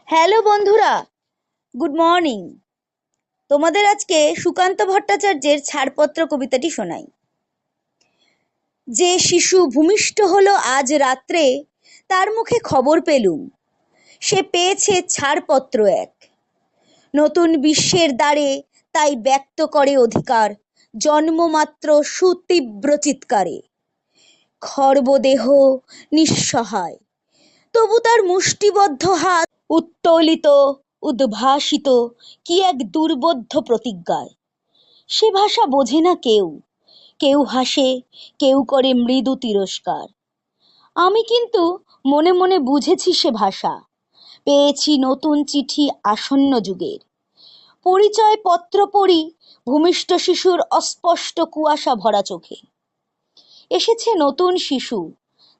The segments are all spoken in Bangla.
হ্যালো বন্ধুরা, গুড মর্নিং। তোমাদের আজকে সুকান্ত ভট্টাচার্যের ছাড়পত্র কবিতাটি শোনাই। যে শিশু ভূমিষ্ঠ হলো আজ রাত্রে, তার মুখে খবর পেলুম, সে পেয়েছে ছাড়পত্র এক। নতুন বিশ্বের দ্বারে তাই ব্যক্ত করে অধিকার, জন্মমাত্র সুতীব্র চিৎকারে। খর্বদেহ নিঃসহায়, তবু তার মুষ্টিবদ্ধ হাত উত্তোলিত, উদ্ভাসিত কি এক দুর্বোধ্য প্রতিজ্ঞায়। সে ভাষা বোঝে না কেউ, কেউ হাসে, কেউ করে মৃদু তিরস্কার। আমি কিন্তু মনে মনে বুঝেছি সে ভাষা, পেয়েছি নতুন চিঠি আসন্ন যুগের। পরিচয় পত্র পড়ি ভূমিষ্ঠ শিশুর অস্পষ্ট কুয়াশা ভরা চোখে। এসেছে নতুন শিশু,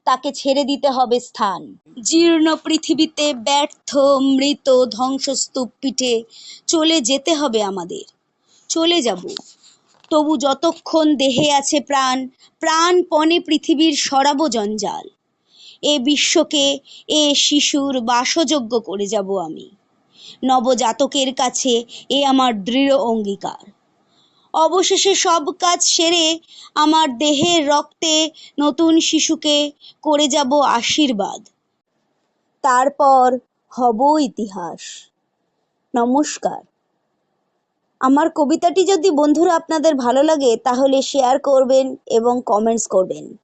তাকে ছেড়ে দিতে হবে স্থান। জীর্ণ পৃথিবীতে ব্যর্থ মৃত ধ্বংসস্তূপ পিঠে চলে যেতে হবে আমাদের। চলে যাব, তবু যতক্ষণ দেহে আছে প্রাণ, প্রাণপণে পৃথিবীর সরাবো জঞ্জাল। এ বিশ্বকে এ শিশুর বাসযোগ্য করে যাব আমি। নবজাতকের কাছে এ আমার দৃঢ় অঙ্গীকার। অবশেষে সব কাজ সেরে আমার দেহের রক্তে নতুন শিশুকে করে যাব আশীর্বাদ। তারপর হব ইতিহাস। নমস্কার। আমার কবিতাটি যদি বন্ধুরা আপনাদের ভালো লাগে তাহলে শেয়ার করবেন এবং কমেন্টস করবেন।